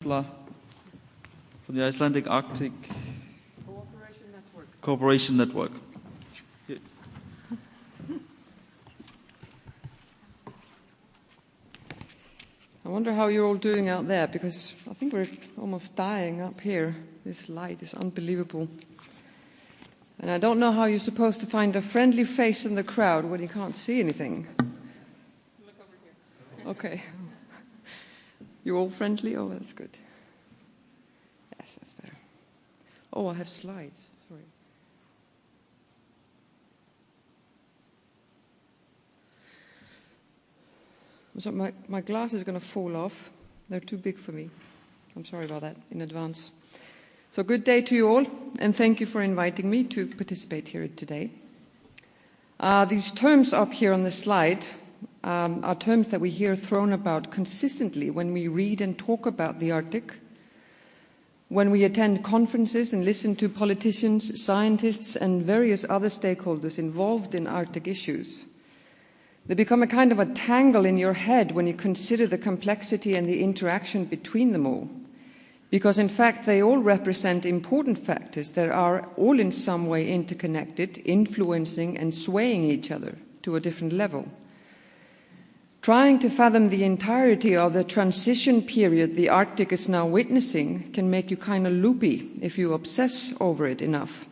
Embla from the Icelandic Arctic Cooperation Network. I wonder how you're all doing out there, because I think we're almost dying up here. This light is unbelievable. And I don't know how you're supposed to find a friendly face in the crowd when you can't see anything. Look over here. Okay. You're all friendly? Oh, that's good. Yes, that's better. Oh, I have slides. Sorry. So my glass is going to fall off. They're too big for me. I'm sorry about that in advance. So good day to you all, and thank you for inviting me to participate here today. These terms up here on the slide are terms that we hear thrown about consistently when we read and talk about the Arctic, when we attend conferences and listen to politicians, scientists, and various other stakeholders involved in Arctic issues. They become a kind of a tangle in your head when you consider the complexity and the interaction between them all, because in fact they all represent important factors that are all in some way interconnected, influencing and swaying each other to a different level. Trying to fathom the entirety of the transition period the Arctic is now witnessing can make you kind of loopy if you obsess over it enough.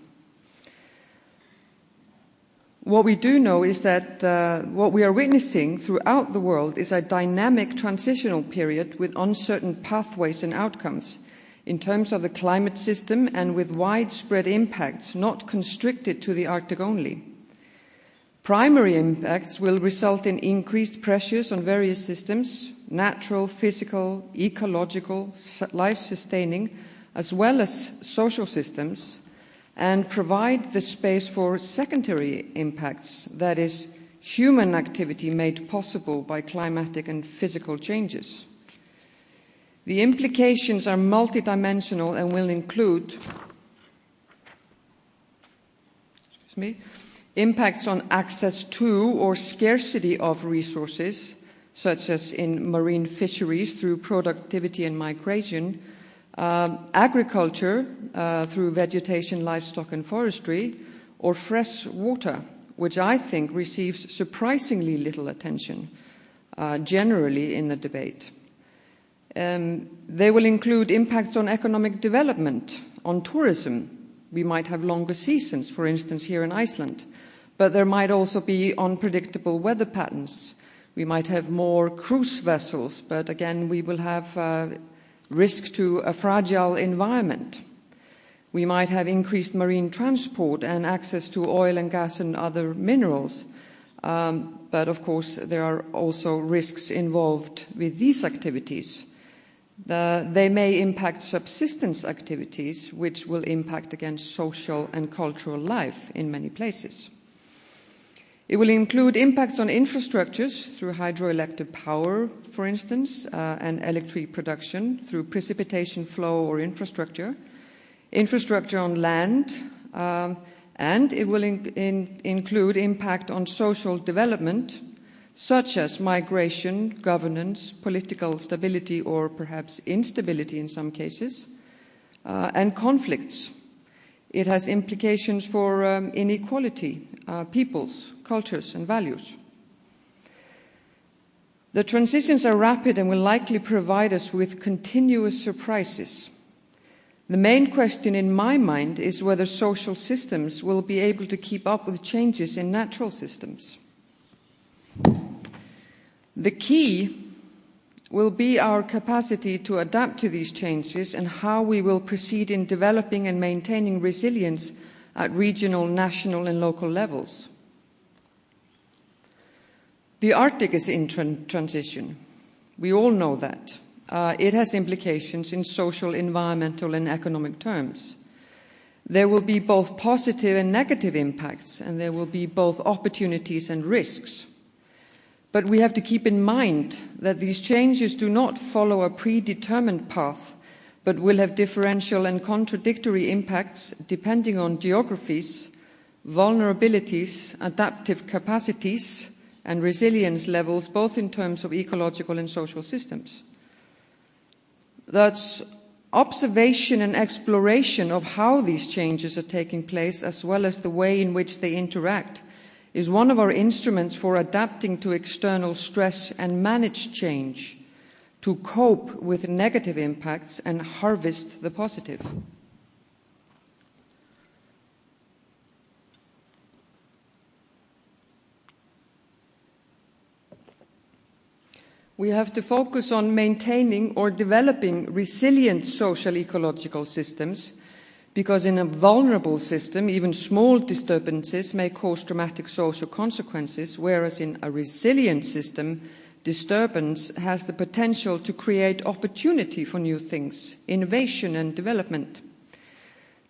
What we do know is that what we are witnessing throughout the world is a dynamic transitional period with uncertain pathways and outcomes in terms of the climate system and with widespread impacts not constricted to the Arctic only. Primary impacts will result in increased pressures on various systems, natural, physical, ecological, life-sustaining, as well as social systems, and provide the space for secondary impacts, that is, human activity made possible by climatic and physical changes. The implications are multidimensional and will include impacts on access to or scarcity of resources, such as in marine fisheries through productivity and migration, agriculture through vegetation, livestock and forestry, or fresh water, which I think receives surprisingly little attention generally in the debate. They will include impacts on economic development, on tourism. We might have longer seasons, for instance, here in Iceland, but there might also be unpredictable weather patterns. We might have more cruise vessels, but again, we will have risk to a fragile environment. We might have increased marine transport and access to oil and gas and other minerals. But of course, there are also risks involved with these activities. They may impact subsistence activities, which will impact again social and cultural life in many places. It will include impacts on infrastructures through hydroelectric power, for instance, and electric production through precipitation flow or infrastructure on land, and it will include impact on social development, such as migration, governance, political stability, or perhaps instability in some cases, and conflicts. It has implications for inequality, peoples, cultures, and values. The transitions are rapid and will likely provide us with continuous surprises. The main question in my mind is whether social systems will be able to keep up with changes in natural systems. The key will be our capacity to adapt to these changes and how we will proceed in developing and maintaining resilience at regional, national, and local levels. The Arctic is in transition. We all know that. It has implications in social, environmental, and economic terms. There will be both positive and negative impacts, and there will be both opportunities and risks. But we have to keep in mind that these changes do not follow a predetermined path, but will have differential and contradictory impacts depending on geographies, vulnerabilities, adaptive capacities, and resilience levels, both in terms of ecological and social systems. Thus, observation and exploration of how these changes are taking place, as well as the way in which they interact, is one of our instruments for adapting to external stress and manage change, to cope with negative impacts and harvest the positive. We have to focus on maintaining or developing resilient social ecological systems, because in a vulnerable system, even small disturbances may cause dramatic social consequences, whereas in a resilient system, disturbance has the potential to create opportunity for new things, innovation and development.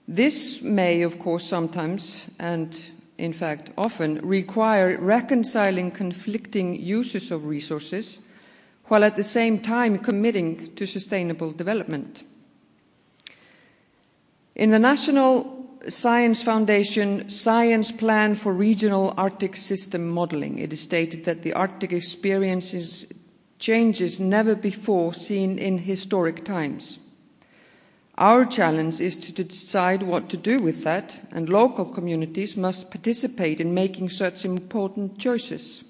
This may, of course, sometimes, and in fact often, require reconciling conflicting uses of resources, while at the same time committing to sustainable development. In the National Science Foundation Science Plan for Regional Arctic System Modeling, it is stated that the Arctic experiences changes never before seen in historic times. Our challenge is to decide what to do with that, and local communities must participate in making such important choices.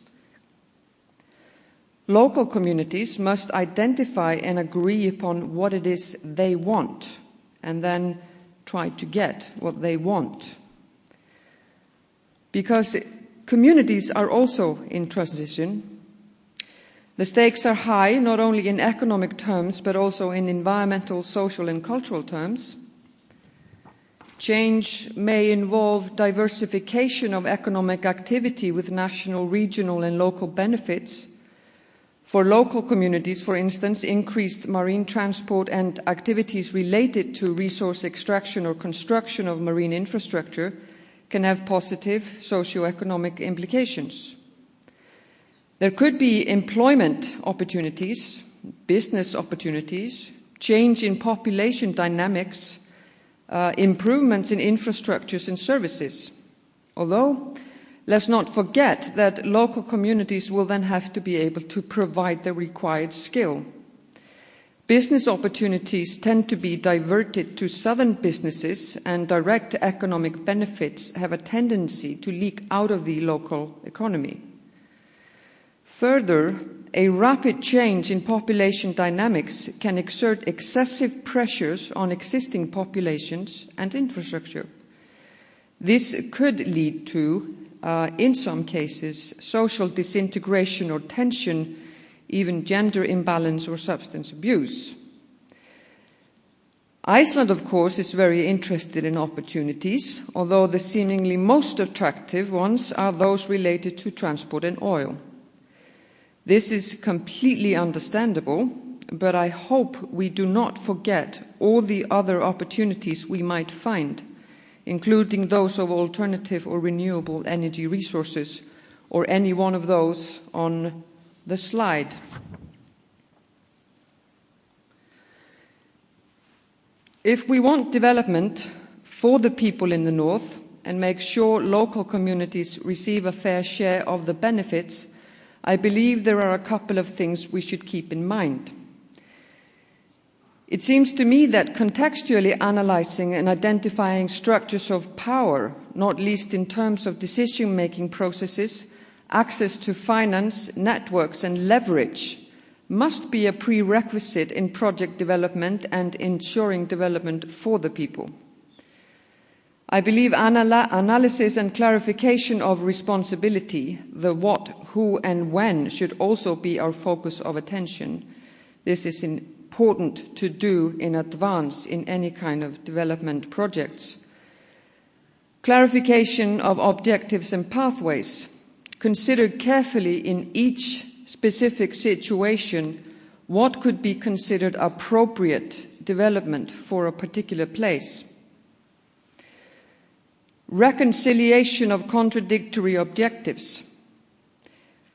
Local communities must identify and agree upon what it is they want, and then try to get what they want. Because communities are also in transition. The stakes are high, not only in economic terms, but also in environmental, social, and cultural terms. Change may involve diversification of economic activity with national, regional, and local benefits. For local communities, for instance, increased marine transport and activities related to resource extraction or construction of marine infrastructure can have positive socio-economic implications. There could be employment opportunities, business opportunities, change in population dynamics, improvements in infrastructures and services. Although, let's not forget that local communities will then have to be able to provide the required skill. Business opportunities tend to be diverted to southern businesses, and direct economic benefits have a tendency to leak out of the local economy. Further, a rapid change in population dynamics can exert excessive pressures on existing populations and infrastructure. This could lead to in some cases, social disintegration or tension, even gender imbalance or substance abuse. Iceland, of course, is very interested in opportunities, although the seemingly most attractive ones are those related to transport and oil. This is completely understandable, but I hope we do not forget all the other opportunities we might find, including those of alternative or renewable energy resources, or any one of those on the slide. If we want development for the people in the north and make sure local communities receive a fair share of the benefits, I believe there are a couple of things we should keep in mind. It seems to me that contextually analyzing and identifying structures of power, not least in terms of decision-making processes, access to finance, networks, and leverage, must be a prerequisite in project development and ensuring development for the people. I believe analysis and clarification of responsibility, the what, who, and when, should also be our focus of attention. This is important to do in advance in any kind of development projects. Clarification of objectives and pathways. Consider carefully in each specific situation what could be considered appropriate development for a particular place. Reconciliation of contradictory objectives.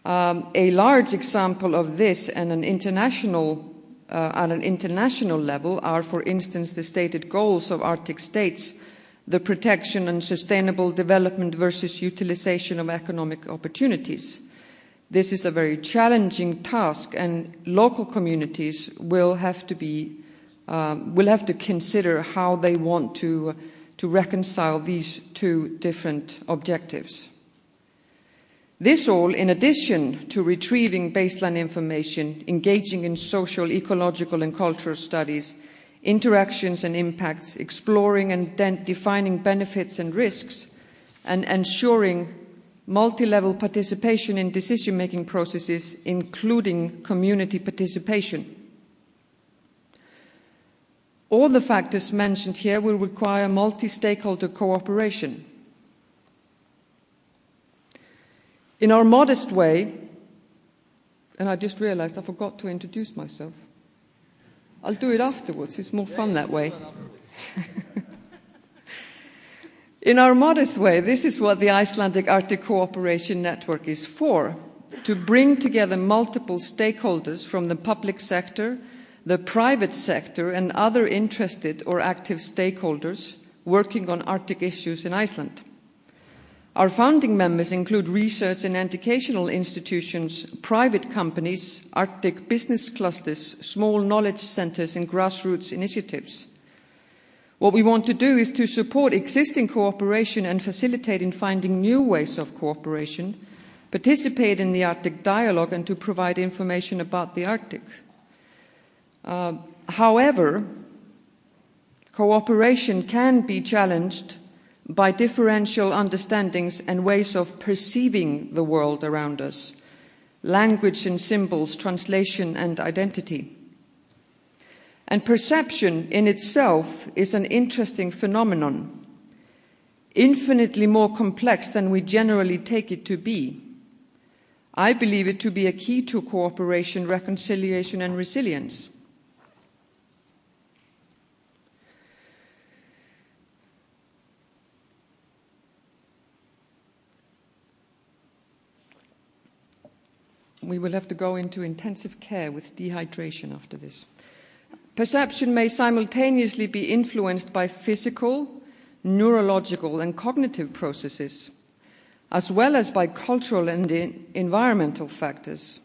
A large example of this and at an international level are, for instance, the stated goals of Arctic states, the protection and sustainable development versus utilization of economic opportunities. This is a very challenging task, and local communities will have to be will have to consider how they want to reconcile these two different objectives. This all in addition to retrieving baseline information, engaging in social, ecological and cultural studies, interactions and impacts, exploring and then defining benefits and risks, and ensuring multi-level participation in decision-making processes, including community participation. All the factors mentioned here will require multi-stakeholder cooperation. In our modest way, and I just realized I forgot to introduce myself. I'll do it afterwards, it's more fun that way. In our modest way, this is what the Icelandic Arctic Cooperation Network is for, to bring together multiple stakeholders from the public sector, the private sector and other interested or active stakeholders working on Arctic issues in Iceland. Our founding members include research and educational institutions, private companies, Arctic business clusters, small knowledge centers and grassroots initiatives. What we want to do is to support existing cooperation and facilitate in finding new ways of cooperation, participate in the Arctic dialogue and to provide information about the Arctic. However, cooperation can be challenged by differential understandings and ways of perceiving the world around us, language and symbols, translation and identity. And perception in itself is an interesting phenomenon, infinitely more complex than we generally take it to be. I believe it to be a key to cooperation, reconciliation and resilience. We will have to go into intensive care with dehydration after this. Perception may simultaneously be influenced by physical, neurological and cognitive processes, as well as by cultural and environmental factors.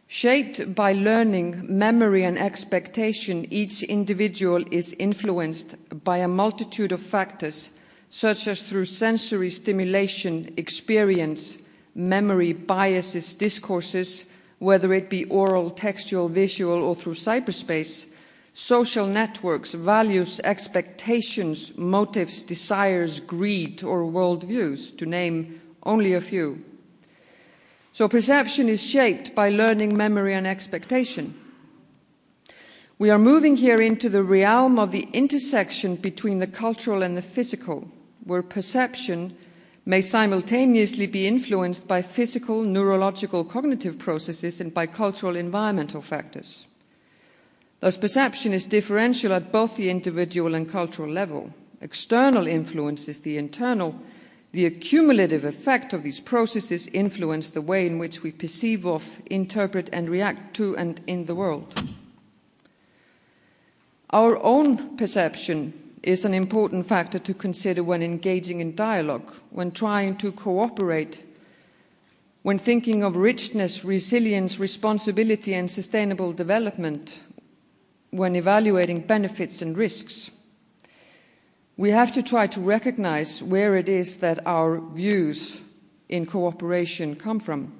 Shaped by learning, memory and expectation, each individual is influenced by a multitude of factors, such as through sensory stimulation, experience, memory, biases, discourses, whether it be oral, textual, visual, or through cyberspace, social networks, values, expectations, motives, desires, greed, or worldviews, to name only a few. So perception is shaped by learning, memory, and expectation. We are moving here into the realm of the intersection between the cultural and the physical, where perception may simultaneously be influenced by physical, neurological, cognitive processes and by cultural environmental factors. Thus, perception is differential at both the individual and cultural level. External influences, the internal, the accumulative effect of these processes influence the way in which we perceive of, interpret and react to and in the world. Our own perception is an important factor to consider when engaging in dialogue, when trying to cooperate, when thinking of richness, resilience, responsibility and sustainable development, when evaluating benefits and risks. We have to try to recognize where it is that our views in cooperation come from.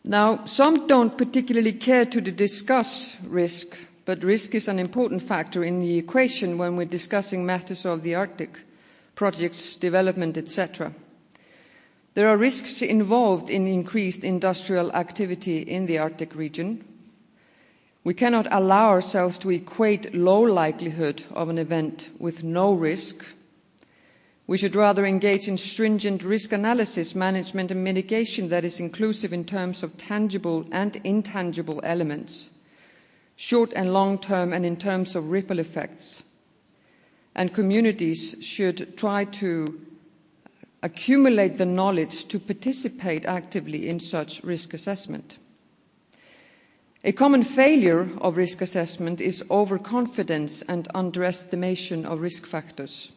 Now, some don't particularly care to discuss risk, but risk is an important factor in the equation when we're discussing matters of the Arctic, projects, development, etc. There are risks involved in increased industrial activity in the Arctic region. We cannot allow ourselves to equate low likelihood of an event with no risk. We should rather engage in stringent risk analysis, management and mitigation that is inclusive in terms of tangible and intangible elements, short and long term and in terms of ripple effects. And communities should try to accumulate the knowledge to participate actively in such risk assessment. A common failure of risk assessment is overconfidence and underestimation of risk factors.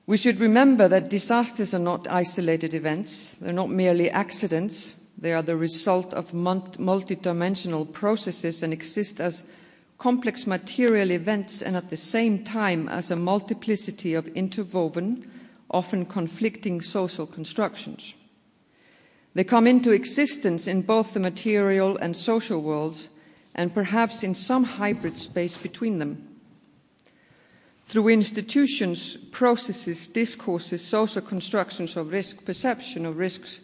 We should remember that disasters are not isolated events. They're not merely accidents, They are the result of multidimensional processes and exist as complex material events and at the same time as a multiplicity of interwoven, often conflicting social constructions. They come into existence in both the material and social worlds, and perhaps in some hybrid space between them. Through institutions, processes, discourses, social constructions of risk, perception of risks,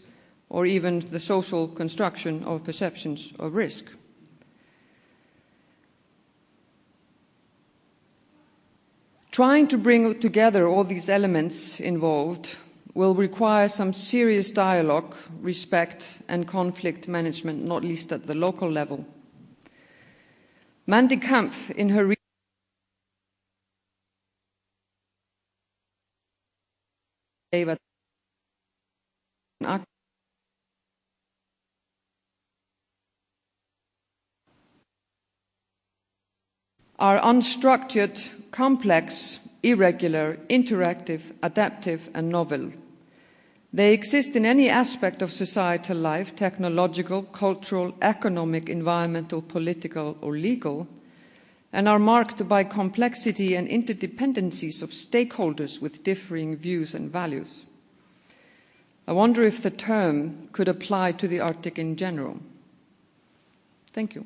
or even the social construction of perceptions of risk. Trying to bring together all these elements involved will require some serious dialogue, respect, and conflict management, not least at the local level. Mandy Kampf, in her are unstructured, complex, irregular, interactive, adaptive, and novel. They exist in any aspect of societal life, technological, cultural, economic, environmental, political, or legal, and are marked by complexity and interdependencies of stakeholders with differing views and values. I wonder if the term could apply to the Arctic in general. Thank you.